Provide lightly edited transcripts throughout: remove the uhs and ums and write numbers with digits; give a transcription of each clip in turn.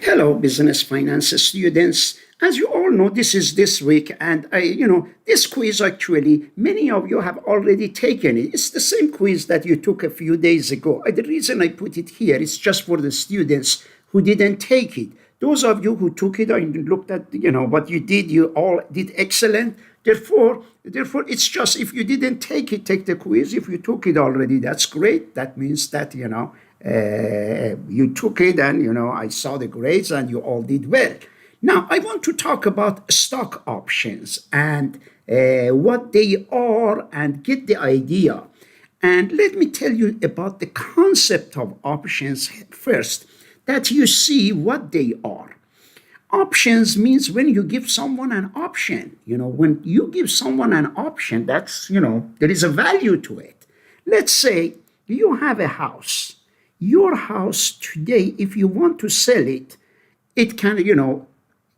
Hello, business finance students. As you all know, this is this week, and this quiz actually, many of you have already taken it. It's the same quiz that you took a few days ago. The reason I put it here is just for the students who didn't take it. Those of you who took it, I looked at, what you did, you all did excellent. Therefore, it's just if you didn't take it, take the quiz. If you took it already, that's great. That means that, you took it and, I saw the grades and you all did well. Now, I want to talk about stock options and what they are and get the idea. And let me tell you about the concept of options first, that you see what they are. Options means when you give someone an option. When you give someone an option, that's, there is a value to it. Let's say you have a house. Your house today, if you want to sell it, it can,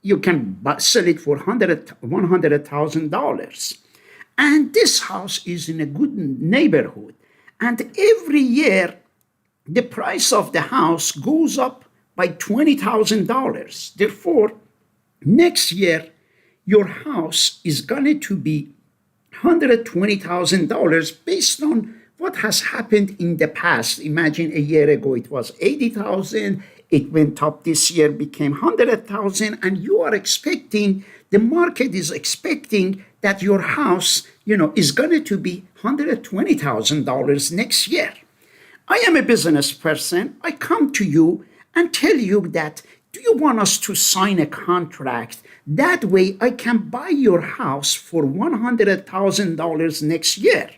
you can sell it for $100,000. And this house is in a good neighborhood. And every year, the price of the house goes up by $20,000. Therefore, next year, your house is going to be $120,000 based on what has happened in the past. Imagine a year ago it was 80,000, it went up this year, became 100,000, and you are expecting, the market is expecting that your house, is going to be $120,000 next year. I am a business person. I come to you and tell you that, do you want us to sign a contract? That way I can buy your house for $100,000 next year.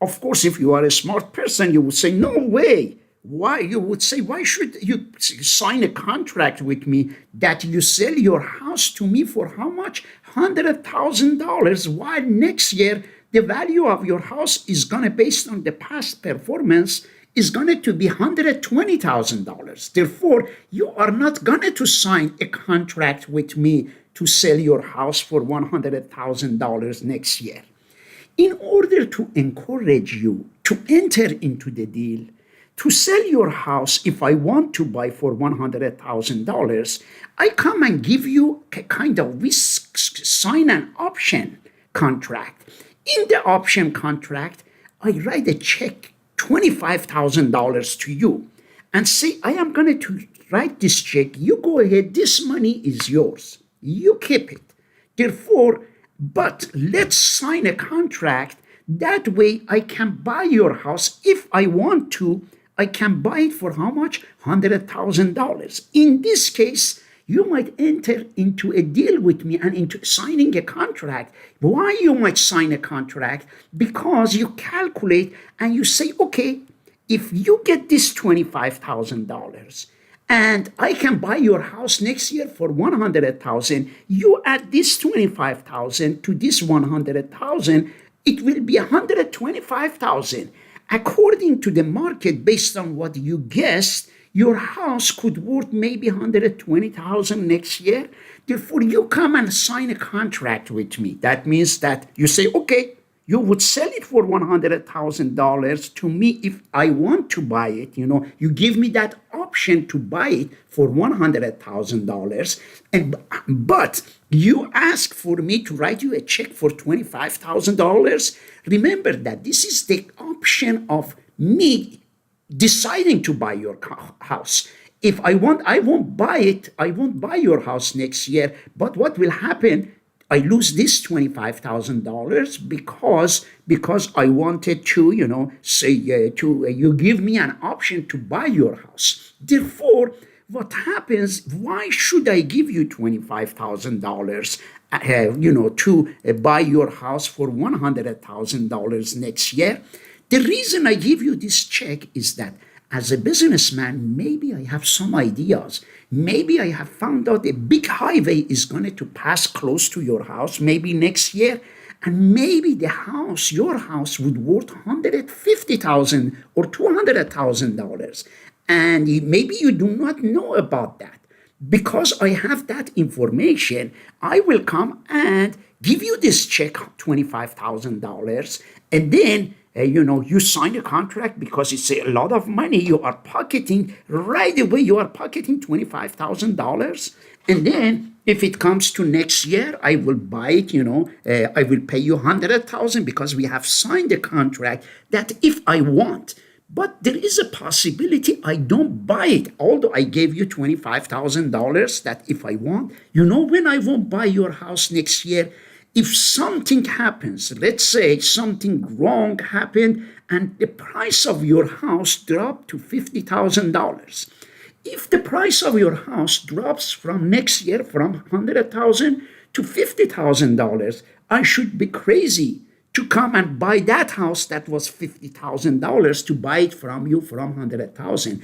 Of course, if you are a smart person, you would say, no way. Why? You would say, why should you sign a contract with me that you sell your house to me for how much? $100,000, while next year the value of your house is going to, based on the past performance, is going to be $120,000. Therefore, you are not going to sign a contract with me to sell your house for $100,000 next year. In order to encourage you to enter into the deal, to sell your house, if I want to buy for $100,000, I come and give you a kind of, we sign an option contract. In the option contract, I write a check, $25,000 to you, and say, I am going to write this check. You go ahead, this money is yours. You keep it. Therefore, but let's sign a contract. That way I can buy your house. If I want to, I can buy it for how much? $100,000. In this case, you might enter into a deal with me and into signing a contract. Why you might sign a contract? Because you calculate and you say, okay, if you get this $25,000, and I can buy your house next year for 100,000. You add this 25,000 to this 100,000, it will be 125,000. According to the market, based on what you guessed, your house could worth maybe 120,000 next year. Therefore, you come and sign a contract with me. That means that you say, okay, you would sell it for $100,000 to me if I want to buy it. You give me that option to buy it for $100,000, but you ask for me to write you a check for $25,000. Remember that this is the option of me deciding to buy your house. If I want, I won't buy it. I won't buy your house next year. But what will happen? I lose this $25,000 because I wanted to, say you give me an option to buy your house. Therefore, what happens? Why should I give you $25,000? To buy your house for $100,000 next year? The reason I give you this check is that as a businessman, maybe I have some ideas. Maybe I have found out a big highway is going to pass close to your house, maybe next year. And maybe your house would worth $150,000 or $200,000. And maybe you do not know about that. Because I have that information, I will come and give you this check, $25,000, and then You sign a contract because it's a lot of money. You are pocketing right away. You are pocketing $25,000, and then if it comes to next year, I will buy it. I will pay you 100,000 because we have signed a contract that if I want. But there is a possibility I don't buy it, although I gave you $25,000 that if I want. When I won't buy your house next year, if something happens, let's say something wrong happened and the price of your house dropped to $50,000. If the price of your house drops from next year from 100,000 to $50,000, I should be crazy to come and buy that house that was $50,000 to buy it from you from 100,000.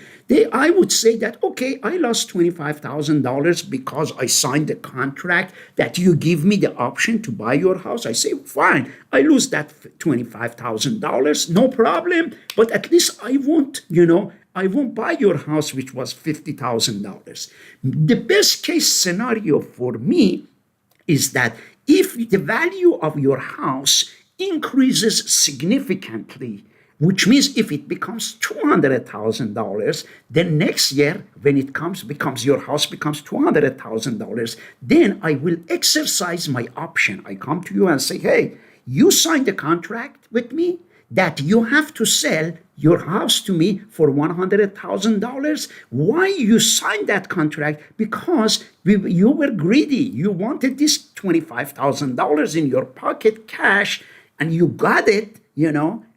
I would say that, okay, I lost $25,000 because I signed the contract that you give me the option to buy your house. I say, fine, I lose that $25,000, no problem, but at least I won't buy your house, which was $50,000. The best case scenario for me is that if the value of your house increases significantly, which means if it becomes $200,000, then next year when it becomes your house becomes $200,000, then I will exercise my option. I come to you and say, hey, you signed a contract with me that you have to sell your house to me for $100,000. Why you signed that contract? Because you were greedy. You wanted this $25,000 in your pocket cash, and you got it,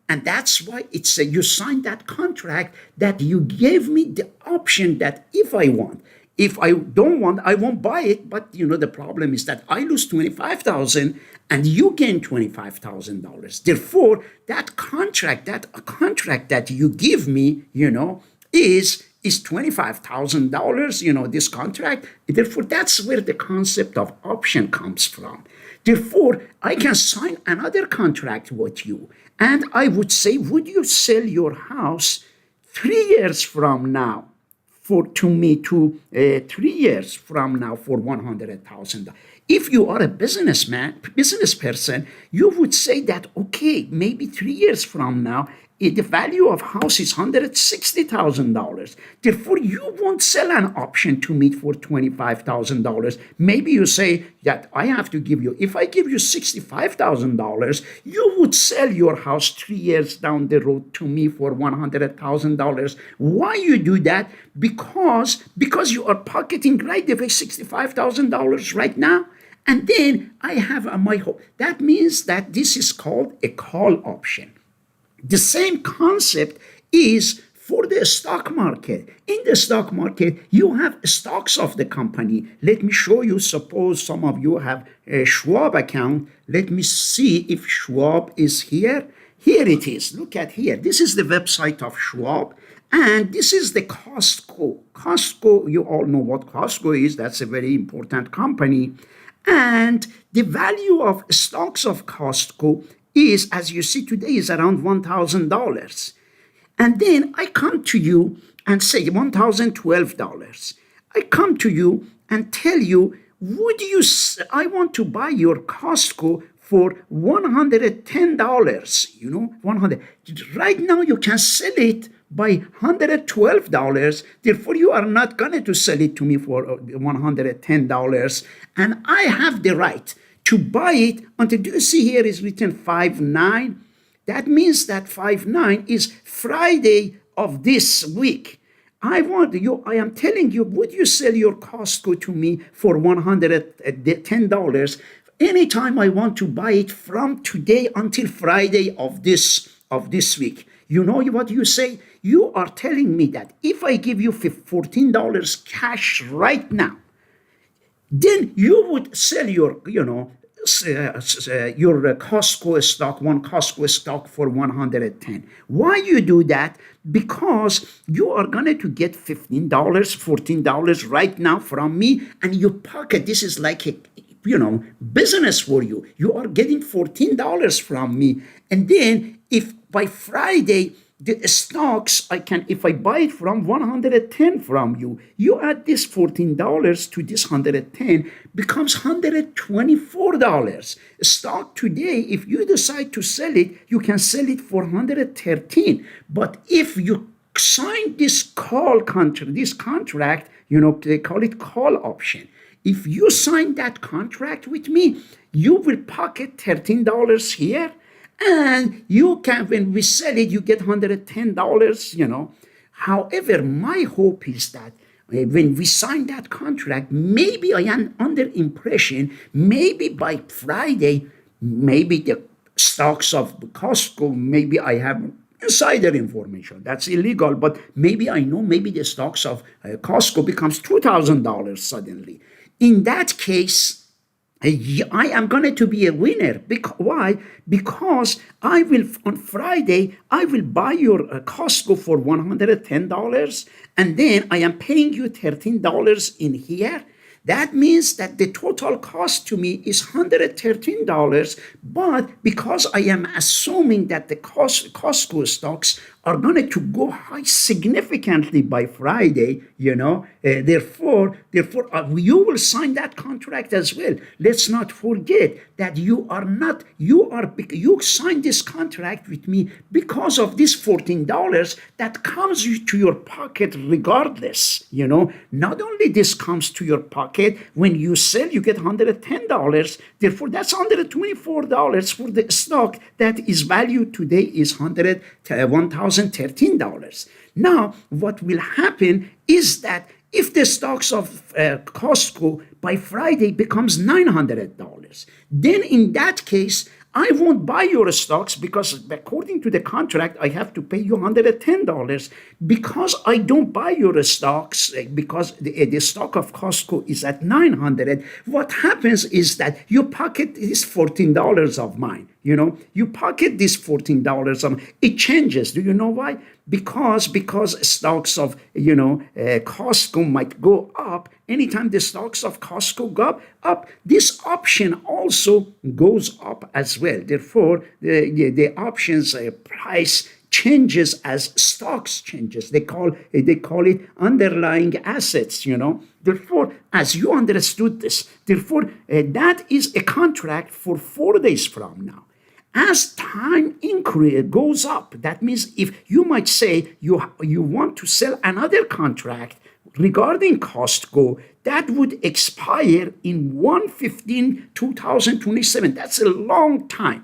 and that's why you signed that contract that you gave me the option that if I want. If I don't want, I won't buy it. But the problem is that I lose $25,000 and you gain $25,000. Therefore, that contract that you give me, is $25,000. This contract. Therefore, that's where the concept of option comes from. Therefore, I can sign another contract with you, and I would say, would you sell your house 3 years from now? To me 3 years from now for $100,000. If you are a business person, you would say that, okay, maybe 3 years from now, the value of house is $160,000. Therefore, you won't sell an option to me for $25,000. Maybe you say that I have to give you, if I give you $65,000, you would sell your house 3 years down the road to me for $100,000. Why you do that? Because you are pocketing right away $65,000 right now. And then I have my hope. That means that this is called a call option. The same concept is for the stock market. In the stock market, you have stocks of the company. Let me show you. Suppose some of you have a Schwab account. Let me see if Schwab is here. Here it is. Look at here. This is the website of Schwab. And this is the Costco. Costco, you all know what Costco is. That's a very important company. And the value of stocks of Costco is, as you see today, is around $1,000. And then I come to you and say $1,012. I come to you and tell you, I want to buy your Costco for $110, $100. Right now you can sell it by $112. Therefore, you are not going to sell it to me for $110. And I have the right to buy it until, do you see here is written 5/9? That means that 5/9 is Friday of this week. I am telling you, would you sell your Costco to me for $110? Anytime I want to buy it from today until Friday of this week. You know what you say? You are telling me that if I give you $14 cash right now, then you would sell your Costco stock, one Costco stock for $110. Why you do that? Because you are going to get $15, $14 right now from me, and you pocket. This is like a business for you. You are getting $14 from me, and then if by Friday the stocks I can, if I buy it from 110 from you, you add this $14 to this 110 becomes $124. Stock today, if you decide to sell it, you can sell it for 113. But if you sign this contract, they call it call option. If you sign that contract with me, you will pocket $13 here, and you can, when we sell it, you get $110. However, my hope is that when we sign that contract, maybe I am under impression, maybe by Friday, maybe the stocks of Costco, maybe I have insider information. That's illegal, but maybe I know, maybe the stocks of Costco becomes $2,000 suddenly. In that case, I am going to be a winner. Why? Because I will, on Friday, I will buy your Costco for $110, and then I am paying you $13 in here. That means that the total cost to me is $113, but because I am assuming that the Costco stocks are going to go high significantly by Friday, therefore, you will sign that contract as well. Let's not forget that you signed this contract with me because of this $14 that comes to your pocket regardless. Not only this comes to your pocket, when you sell, you get $110. Therefore, that's $124 for the stock that is valued today is $1,013. Now, what will happen is that if the stocks of Costco by Friday becomes $900, then in that case, I won't buy your stocks because according to the contract, I have to pay you $110. Because I don't buy your stocks, because the stock of Costco is at $900, what happens is that you pocket this $14 of mine. You pocket this $14 of mine. It changes. Do you know why? Because stocks of Costco might go up. Anytime the stocks of Costco go up, this option also goes up as well. Therefore, the options price changes as stocks changes. They call it underlying assets. Therefore, as you understood this, that is a contract for 4 days from now. As time goes up, that means if you might say you want to sell another contract regarding Costco, that would expire in 1/15/2027. That's a long time.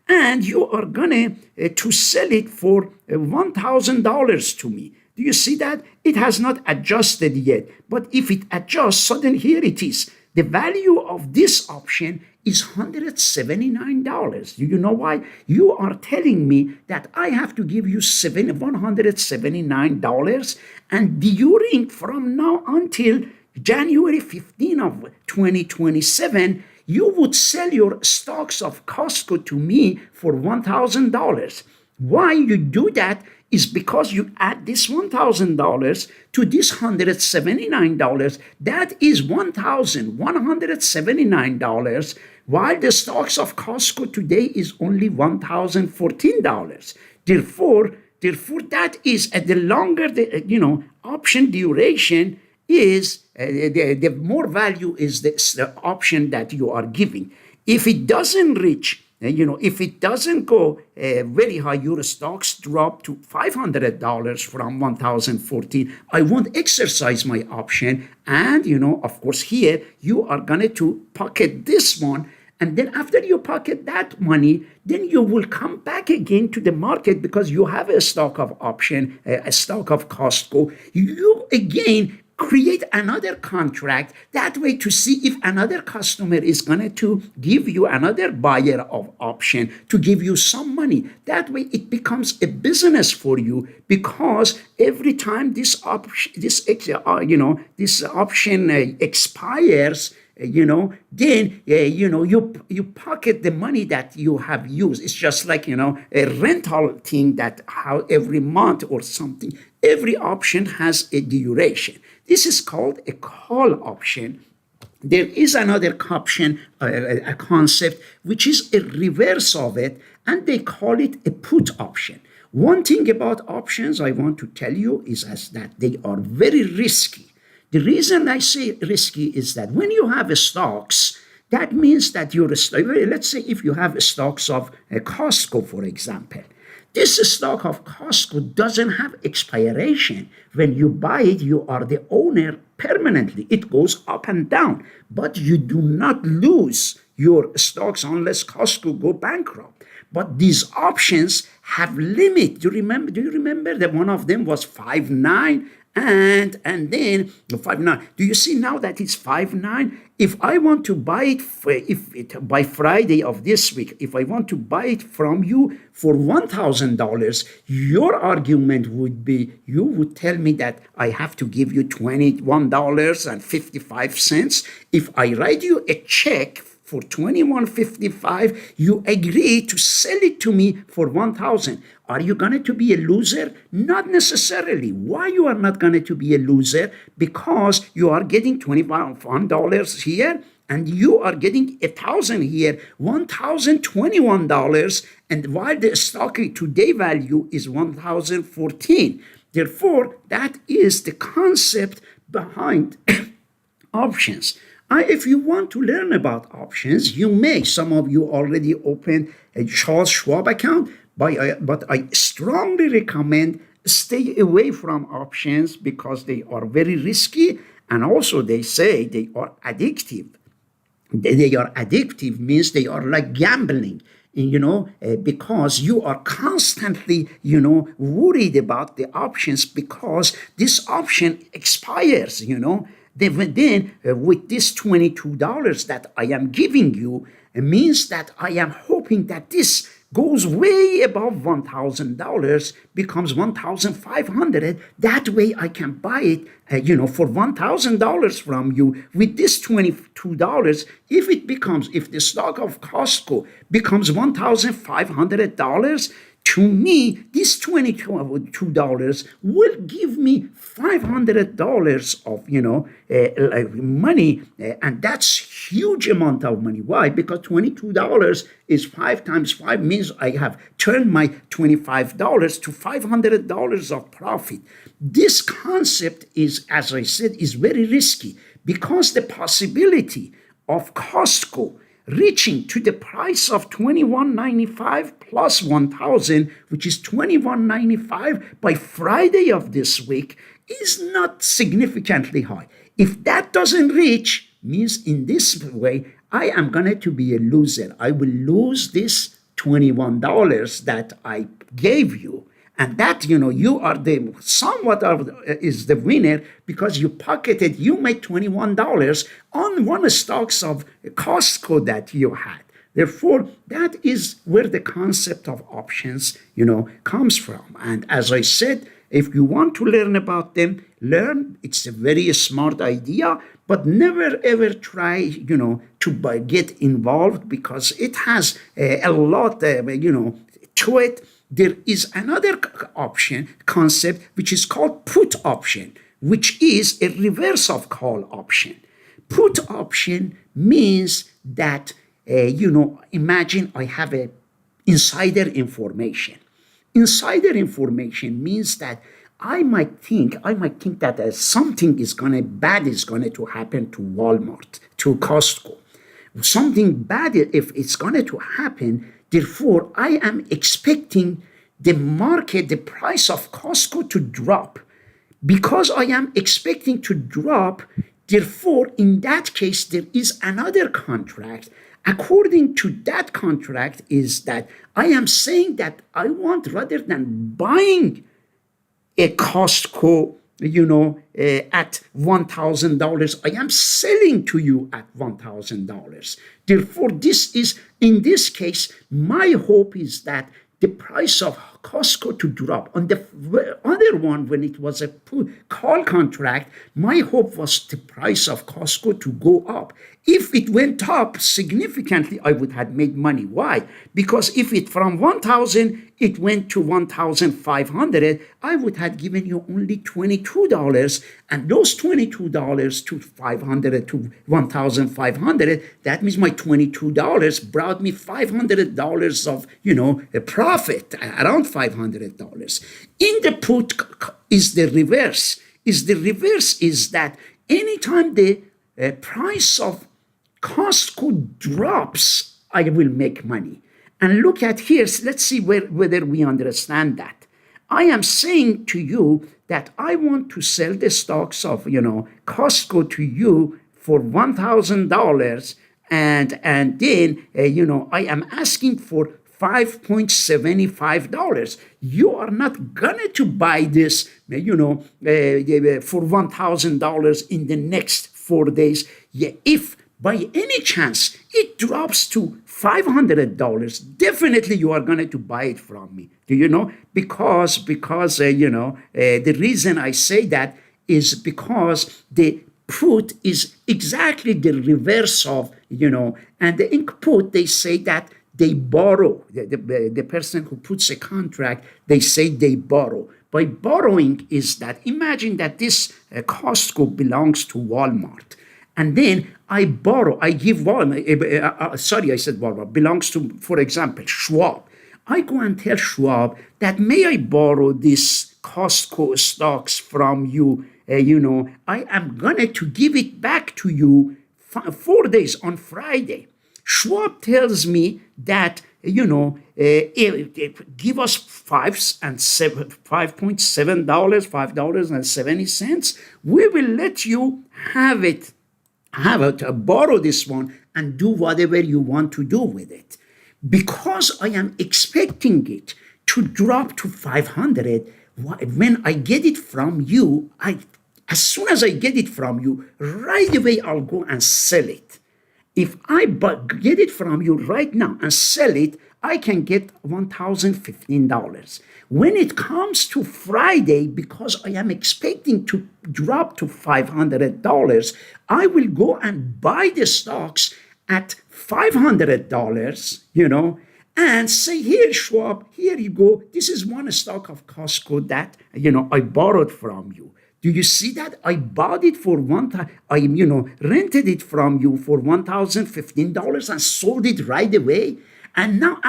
And you are going to sell it for $1,000 to me. Do you see that? It has not adjusted yet. But if it adjusts, suddenly here it is. The value of this option is $179. Do you know why? You are telling me that I have to give you $179, and during from now until January 15 of 2027, you would sell your stocks of Costco to me for $1,000. Why you do that is because you add this $1,000 to this $179. That is $1,179, while the stocks of Costco today is only $1,014. Therefore, that is the longer the option duration is, the more value is the option that you are giving. If it doesn't reach, if it doesn't go very high, your stocks drop to $500 from 1,014, I won't exercise my option. And, of course, here you are going to pocket this one. And then after you pocket that money, then you will come back again to the market because you have a stock of option, a stock of Costco. You again create another contract that way to see if another customer is going to give you another buyer of option to give you some money. That way it becomes a business for you, because every time this option expires, then you pocket the money that you have used. It's just like a rental thing that how every month or something, every option has a duration. This is called a call option. There is another option, a concept, which is a reverse of it, and they call it a put option. One thing about options I want to tell you is as that they are very risky. The reason I say risky is that when you have stocks, that means that let's say if you have stocks of Costco, for example, this stock of Costco doesn't have expiration. When you buy it, you are the owner permanently. It goes up and down, but you do not lose your stocks unless Costco go bankrupt. But these options have limit. Do you remember that one of them was 5.9 and then 5.9? Do you see now that it's 5.9? If I want to buy it, by Friday of this week, if I want to buy it from you for $1,000, your argument would be, you would tell me that I have to give you $21.55. If I write you a check for $21.55, you agree to sell it to me for $1,000. Are you going to be a loser? Not necessarily. Why you are not going to be a loser? Because you are getting $21 here and you are getting $1,000 here, $1,021, and while the stock today value is $1,014. Therefore, that is the concept behind options. If you want to learn about options, you may. Some of you already opened a Charles Schwab account, but I strongly recommend stay away from options because they are very risky, and also they say they are addictive. They are addictive means they are like gambling, because you are constantly, worried about the options because this option expires, Then with this $22 that I am giving you, it means that I am hoping that this goes way above $1,000, becomes $1,500. That way I can buy it, for $1,000 from you with this $22. If the stock of Costco becomes $1,500, to me, this $22 will give me $500 of, money, and that's huge amount of money. Why? Because $22 is 5 times 5 means I have turned my $25 to $500 of profit. This concept is, as I said, is very risky because the possibility of Costco reaching to the price of $21.95 plus $1,000, which is $21.95 by Friday of this week, is not significantly high. If that doesn't reach, means in this way, I am going to be a loser. I will lose this $21 that I gave you. And that, you are the somewhat of is the winner because you made $21 on one stocks of Costco that you had. Therefore, that is where the concept of options, comes from. And as I said, if you want to learn about them, learn. It's a very smart idea, but never ever try, to get involved because it has a lot, to it. There is another concept, which is called put option, which is a reverse of call option. Put option means that, imagine I have a insider information. Insider information means that I might think that something bad is going to happen to Walmart, to Costco. Something bad, if it's going to happen, therefore, I am expecting the price of Costco to drop. Because I am expecting to drop, therefore, in that case, there is another contract. According to that contract is that I am saying that I want, rather than buying a Costco, at $1,000, I am selling to you at $1,000. Therefore, in this case, my hope is that the price of Costco to drop. On the other one, when it was a call contract, my hope was the price of Costco to go up. If it went up significantly, I would have made money. Why? Because if it from 1,000, it went to 1,500, I would have given you only $22, and those $22 to 500 to 1,500, that means my $22 brought me $500 of, a profit, around $500. In the put is the reverse. Is that anytime the price of Costco drops, I will make money. And look at here, let's see whether we understand that. I am saying to you that I want to sell the stocks of, Costco to you for $1,000, and then, I am asking for $5.75. You are not going to buy this, for $1,000 in the next 4 days. Yeah, if by any chance it drops to $500, definitely you are going to buy it from me. Do you know? Because the reason I say that is because the put is exactly the reverse of, and the put, they say that they borrow. The person who puts a contract, they say they borrow. By borrowing is that, imagine that this Costco belongs to Walmart. And then I borrow, I give Walmart, I said Walmart, belongs to, for example, Schwab. I go and tell Schwab that may I borrow this Costco stocks from you, I am going to give it back to you 4 days on Friday. Schwab tells me that, give us $5.7, $5.70. We will let you have it, borrow this one and do whatever you want to do with it. Because I am expecting it to drop to 500, when I get it from you, as soon as I get it from you, right away I'll go and sell it. If I get it from you right now and sell it, I can get $1,015. When it comes to Friday, because I am expecting to drop to $500, I will go and buy the stocks at $500, and say, here, Schwab, here you go. This is one stock of Costco that, I borrowed from you. Do you see that? I bought it for rented it from you for $1,015 and sold it right away. And now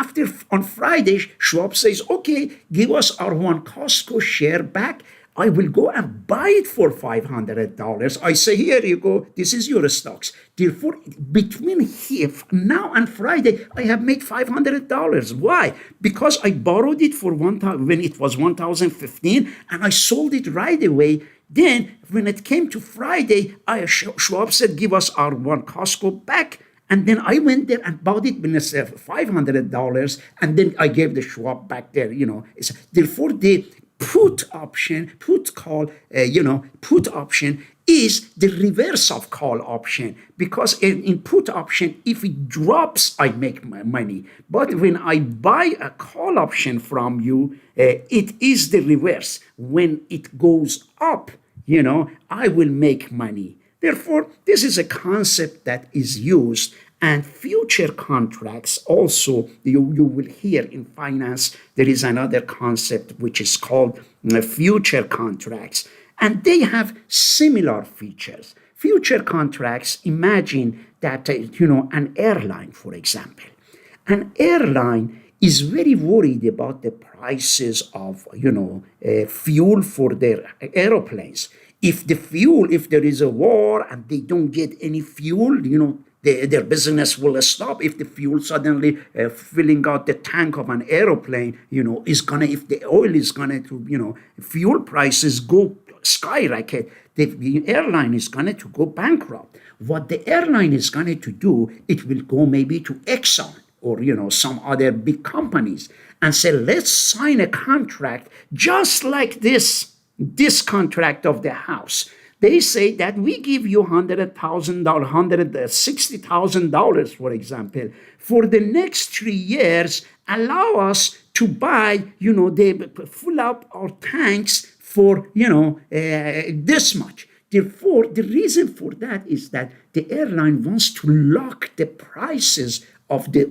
on Friday, Schwab says, okay, give us our one Costco share back. I will go and buy it for $500. I say, here you go. This is your stocks. Therefore, between here, now and Friday, I have made $500. Why? Because I borrowed it for when it was $1,015 and I sold it right away. Then, when it came to Friday, Schwab said, give us our one Costco back. And then I went there and bought it with $500. And then I gave the Schwab back there, Therefore, the put option is the reverse of call option, because in put option, if it drops, I make my money. But when I buy a call option from you, it is the reverse. When it goes up, I will make money. Therefore, this is a concept that is used. And future contracts also, you will hear in finance, there is another concept which is called future contracts. And they have similar features. Future contracts, imagine that, an airline, for example. An airline is very worried about the prices of, fuel for their aeroplanes. If there is a war and they don't get any fuel, their business will stop. If the fuel suddenly filling out the tank of an airplane, if the oil is gonna to, fuel prices go skyrocket, the airline is gonna to go bankrupt. What the airline is gonna to do, it will go maybe to Exxon or, some other big companies and say, let's sign a contract just like this contract of the house. They say that we give you $100,000, $160,000, for example, for the next 3 years. Allow us to buy, they fill up our tanks for, this much. Therefore, the reason for that is that the airline wants to lock the prices of the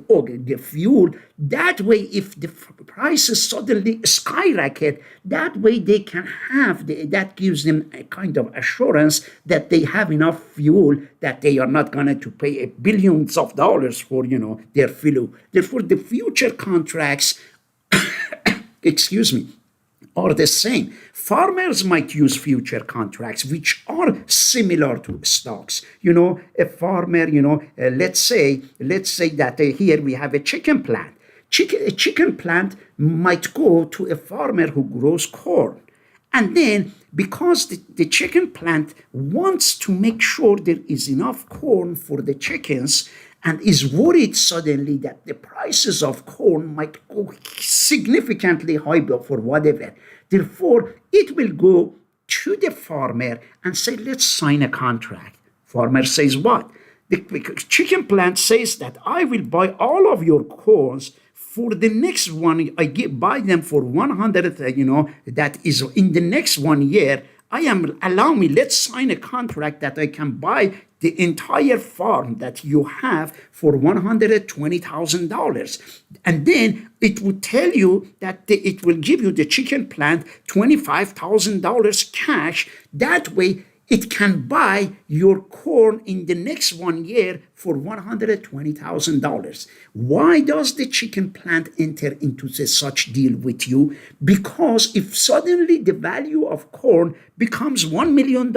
fuel. That way, if the prices suddenly skyrocket, that way they can have, that gives them a kind of assurance that they have enough fuel, that they are not going to pay billions of dollars for, their fuel. Therefore, the future contracts excuse me, are the same. Farmers might use future contracts, which are similar to stocks. A farmer, let's say that here we have a chicken plant. A chicken plant might go to a farmer who grows corn. And then, because the chicken plant wants to make sure there is enough corn for the chickens and is worried suddenly that the prices of corn might go significantly high for whatever. Therefore, it will go to the farmer and say, let's sign a contract. Farmer says what? The chicken plant says that I will buy all of your corns for the next one. Buy them for 100, that is in the next 1 year. Allow me, let's sign a contract that I can buy the entire farm that you have for $120,000. And then it would tell you that it will give you the chicken plant $25,000 cash. That way, it can buy your corn in the next 1 year for $120,000. Why does the chicken plant enter into such deal with you? Because if suddenly the value of corn becomes $1 million,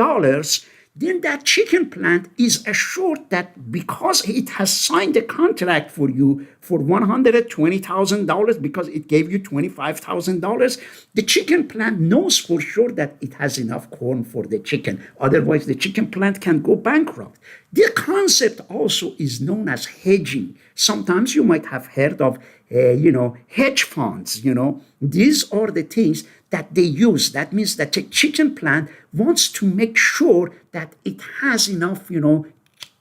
then that chicken plant is assured that because it has signed a contract for you for $120,000 because it gave you $25,000, the chicken plant knows for sure that it has enough corn for the chicken. Otherwise, the chicken plant can go bankrupt. The concept also is known as hedging. Sometimes you might have heard of, hedge funds. These are the things that they use. That means that the chicken plant wants to make sure that it has enough,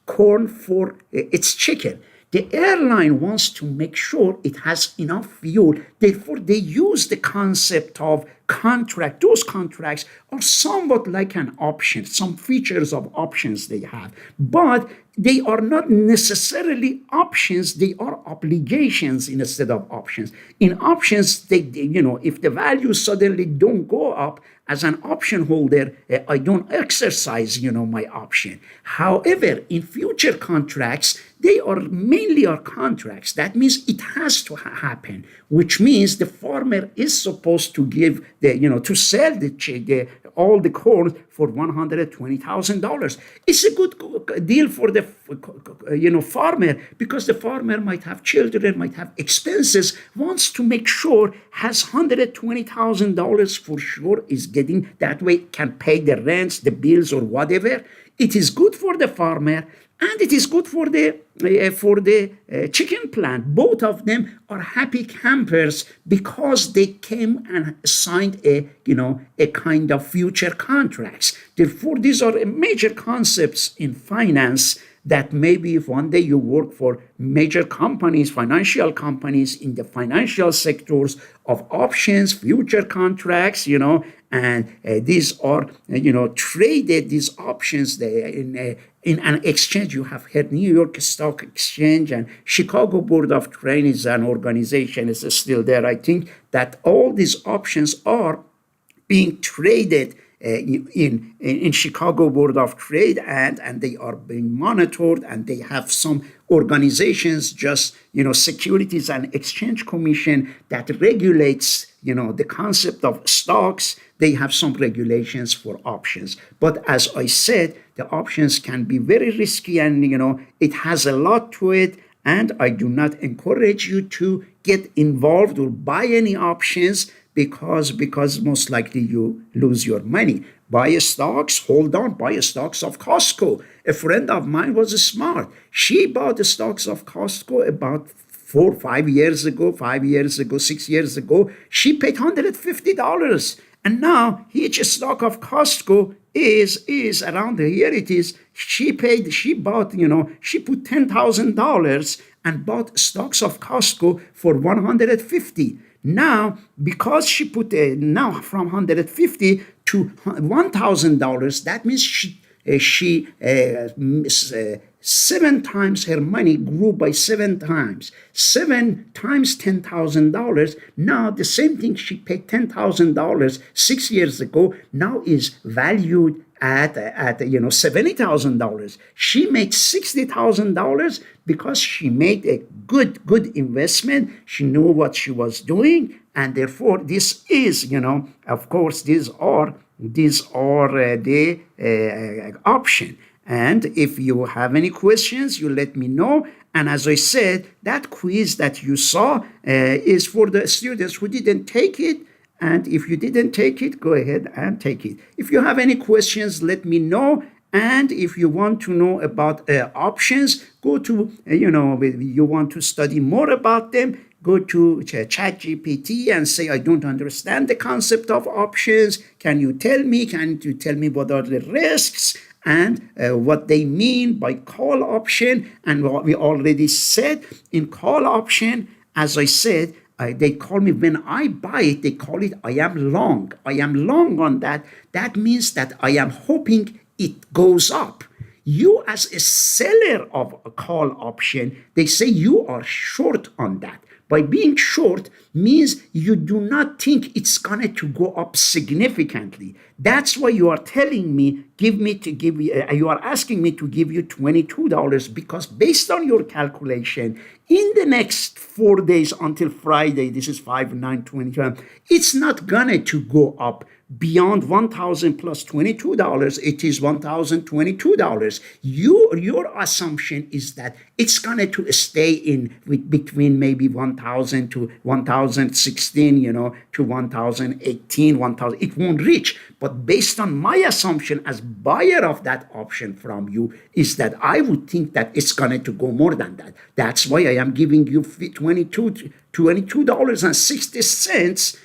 corn for its chicken. The airline wants to make sure it has enough fuel. Therefore, they use the concept of contract. Those contracts are somewhat like an option, some features of options they have. But they are not necessarily options, they are obligations instead of options. In options, if the values suddenly don't go up, as an option holder, I don't exercise, my option. However, in future contracts, they are mainly contracts. That means it has to happen, which means the farmer is supposed to give to sell all the corn for $120,000. It's a good deal for the farmer, because the farmer might have children, might have expenses, wants to make sure has $120,000 for sure is getting, that way can pay the rents, the bills, or whatever. It is good for the farmer, and it is good for the chicken plant. Both of them are happy campers because they came and signed a kind of future contracts. Therefore, these are major concepts in finance that maybe if one day you work for major companies, financial companies in the financial sectors of options, future contracts, and these are, traded, these options in an exchange. You have heard New York Stock Exchange and Chicago Board of Trade is an organization, is still there. I think that all these options are being traded in Chicago Board of Trade, and they are being monitored, and they have some organizations, just Securities and Exchange Commission, that regulates the concept of stocks. They have some regulations for options. But as I said, the options can be very risky, and it has a lot to it. And I do not encourage you to get involved or buy any options, because most likely you lose your money. Buy stocks, hold on, buy stocks of Costco. A friend of mine was smart. She bought the stocks of Costco about 5 years ago, 6 years ago. She paid $150. And now each stock of Costco is around here. It is, she put $10,000 and bought stocks of Costco for $150. Now, because she put now from $150 to $1,000, that means she 7 times her money grew by 7 times. 7 times $10,000. Now the same thing she paid $10,000 6 years ago now is valued at $70,000. She made $60,000 because she made a good investment. She knew what she was doing, and therefore this is, of course, these are the option. And if you have any questions, you let me know. And as I said, that quiz that you saw is for the students who didn't take it. And if you didn't take it, go ahead and take it. If you have any questions, let me know. And if you want to know about options, go to, you want to study more about them, go to ChatGPT and say, I don't understand the concept of options. Can you tell me? Can you tell me what are the risks and what they mean by call option? And what we already said in call option, as I said, they call me, when I buy it, they call it, I am long. I am long on that. That means that I am hoping it goes up. You as a seller of a call option, they say you are short on that. By being short means you do not think it's going to go up significantly. That's why you are telling me, you are asking me to give you $22, because based on your calculation, in the next 4 days until Friday, this is 5/9/2020, it's not going to go up beyond $1,000 plus $22. It is $1,022. Your assumption is that it's going to stay in between maybe 1,000 to 1,016, to 1,018, 1,000. It won't reach. But based on my assumption as buyer of that option from you, is that I would think that it's going to go more than that. That's why I am giving you $22.60,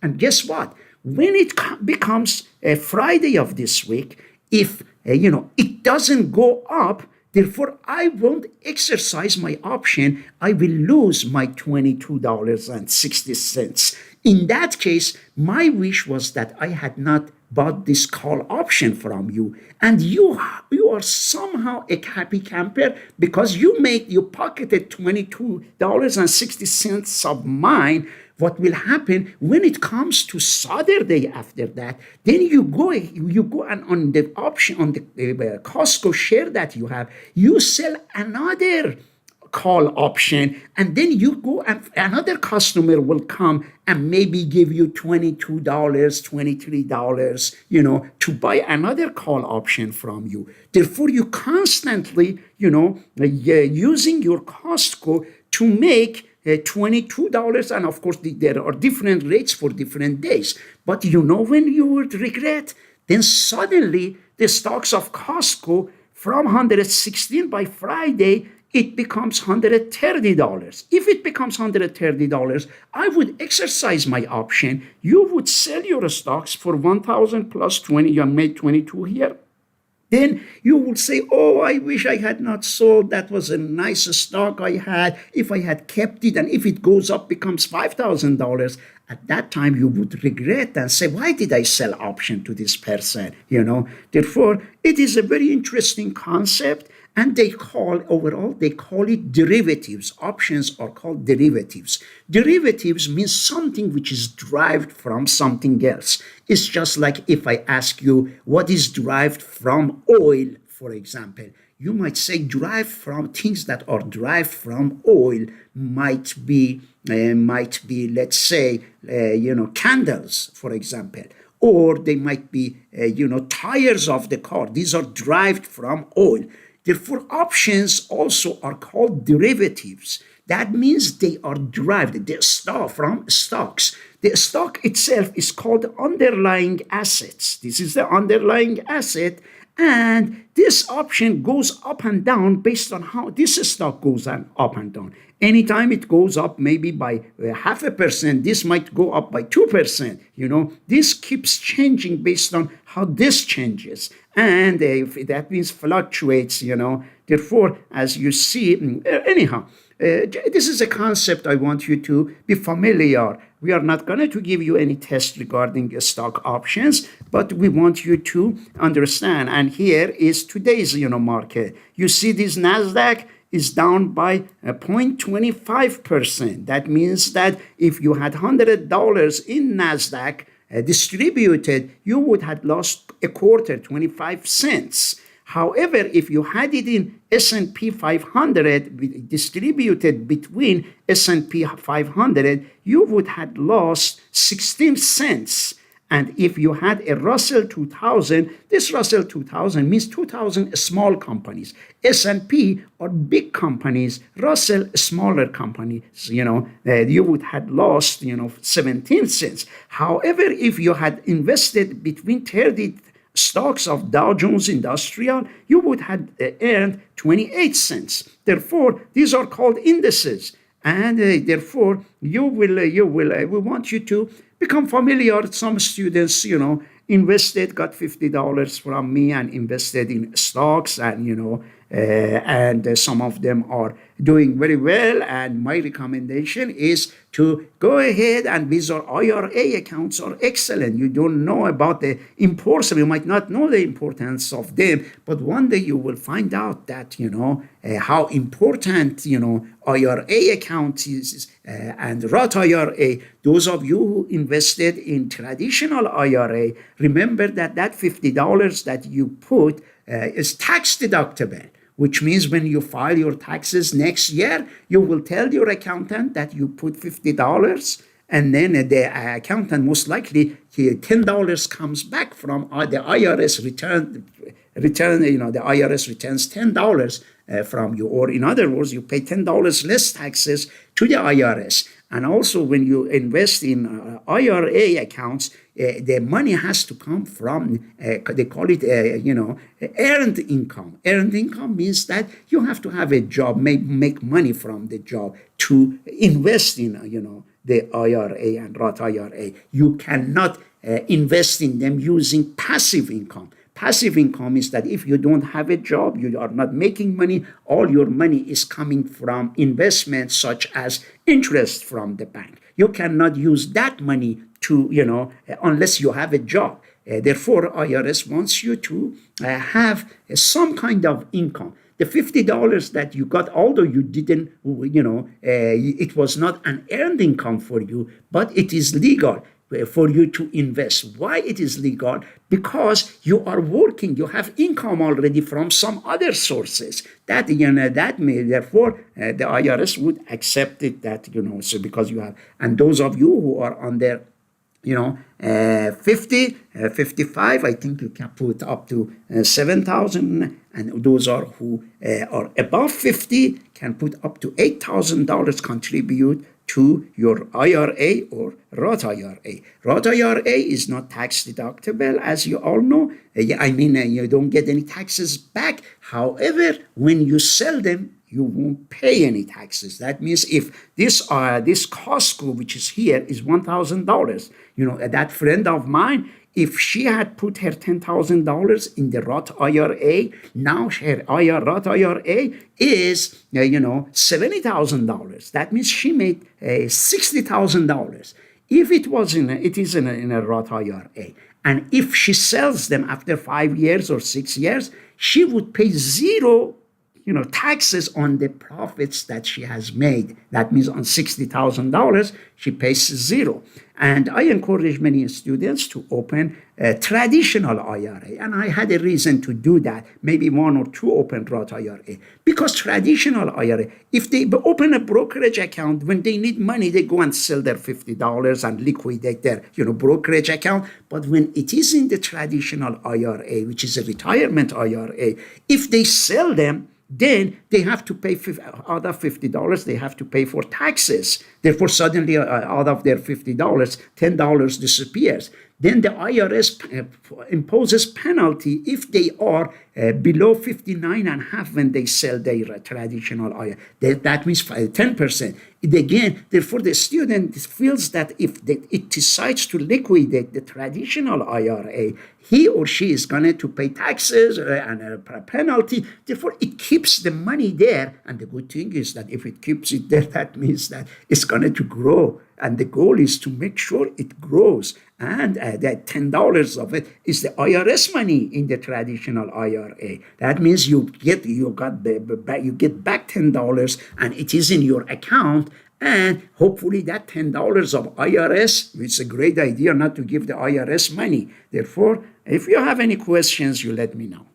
and guess what? When it becomes a Friday of this week, if it doesn't go up, therefore I won't exercise my option. I will lose my $22.60. In that case, my wish was that I had not bought this call option from you, and you are somehow a happy camper because you pocketed $22.60 of mine. What will happen when it comes to Saturday after that? Then you go and on the option, on the Costco share that you have, you sell another call option, and then you go and another customer will come and maybe give you $22, $23, to buy another call option from you. Therefore, you constantly, using your Costco to make $22, and of course there are different rates for different days. But when you would regret, then suddenly the stocks of Costco from 116 by Friday, it becomes $130. If it becomes $130, I would exercise my option. You would sell your stocks for 1,000 plus 20. You made 22 here. Then you will say, oh, I wish I had not sold. That was a nice stock I had. If I had kept it, and if it goes up, becomes $5,000. At that time, you would regret and say, why did I sell option to this person? Therefore, it is a very interesting concept. And they call it derivatives. Options are called derivatives. Derivatives means something which is derived from something else. It's just like if I ask you what is derived from oil, for example. You might say derived from things that are derived from oil might be let's say, candles, for example. Or they might be, tires of the car. These are derived from oil. Therefore, options also are called derivatives. That means they are derived from stocks. The stock itself is called underlying assets. This is the underlying asset, and this option goes up and down based on how this stock goes up and down. Anytime it goes up maybe by 0.5%, this might go up by 2%. This keeps changing based on how this changes. And if that means fluctuates, therefore, as you see, anyhow, this is a concept I want you to be familiar. We are not going to give you any test regarding stock options, but we want you to understand. And here is today's, market. You see this NASDAQ is down by 0.25%. That means that if you had $100 in NASDAQ distributed, you would have lost a quarter, 25 cents. However, if you had it in S&P 500 distributed between S&P 500, you would have lost 16 cents. And if you had a Russell 2000, this Russell 2000 means 2000 small companies. S&P are big companies, Russell smaller companies, you would have lost, 17 cents. However, if you had invested between 30 stocks of Dow Jones Industrial, you would have earned 28 cents. Therefore, these are called indices. And therefore, we want you to become familiar. Some students, invested, got $50 from me and invested in stocks, and some of them are doing very well. And my recommendation is to go ahead, and these are IRA accounts are excellent. You don't know about the importance, you might not know the importance of them, but one day you will find out that, how important, IRA account is, and Roth IRA. Those of you who invested in traditional IRA, remember that $50 that you put is tax deductible, which means when you file your taxes next year, you will tell your accountant that you put $50, and then the accountant most likely $10 comes back from the IRS return. The IRS returns $10 from you, or in other words, you pay $10 less taxes to the IRS. And also, when you invest in IRA accounts, the money has to come from, they call it, earned income. Earned income means that you have to have a job, make money from the job to invest in, the IRA and Roth IRA. You cannot invest in them using passive income. Passive income is that if you don't have a job, you are not making money, all your money is coming from investments such as interest from the bank. You cannot use that money to, unless you have a job. Therefore, IRS wants you to have some kind of income. The $50 that you got, although you didn't, it was not an earned income for you, but it is legal for you to invest. Why it is legal? Because you are working, you have income already from some other sources. That may, therefore, the IRS would accept it, that, so because you have, and those of you who are under 50, 55, I think you can put up to 7,000, and those are who are above 50 can put up to $8,000 contribute to your IRA or Roth IRA. Roth IRA is not tax deductible, as you all know. You don't get any taxes back. However, when you sell them, you won't pay any taxes. That means if this Costco, which is here, is $1,000, that friend of mine, if she had put her $10,000 in the Roth IRA, now her Roth IRA is, $70,000. That means she made $60,000. If it is in a Roth IRA, and if she sells them after 5 years or 6 years, she would pay zero taxes on the profits that she has made. That means on $60,000, she pays zero. And I encourage many students to open a traditional IRA. And I had a reason to do that. Maybe 1 or 2 open Roth IRA. Because traditional IRA, if they open a brokerage account, when they need money, they go and sell their $50 and liquidate their brokerage account. But when it is in the traditional IRA, which is a retirement IRA, if they sell them, then they have to pay out of $50, they have to pay for taxes. Therefore, suddenly out of their $50, $10 disappears. Then the IRS imposes penalty if they are below 59.5 when they sell their traditional IRA. That means 10%. Again, therefore, the student feels that if it decides to liquidate the traditional IRA, he or she is going to pay taxes and a penalty. Therefore, it keeps the money there. And the good thing is that if it keeps it there, that means that it's going to grow. And the goal is to make sure it grows. And that $10 of it is the IRS money in the traditional IRA. That means you get back $10, and it is in your account. And hopefully that $10 of IRS, it's a great idea not to give the IRS money. Therefore, if you have any questions, you let me know.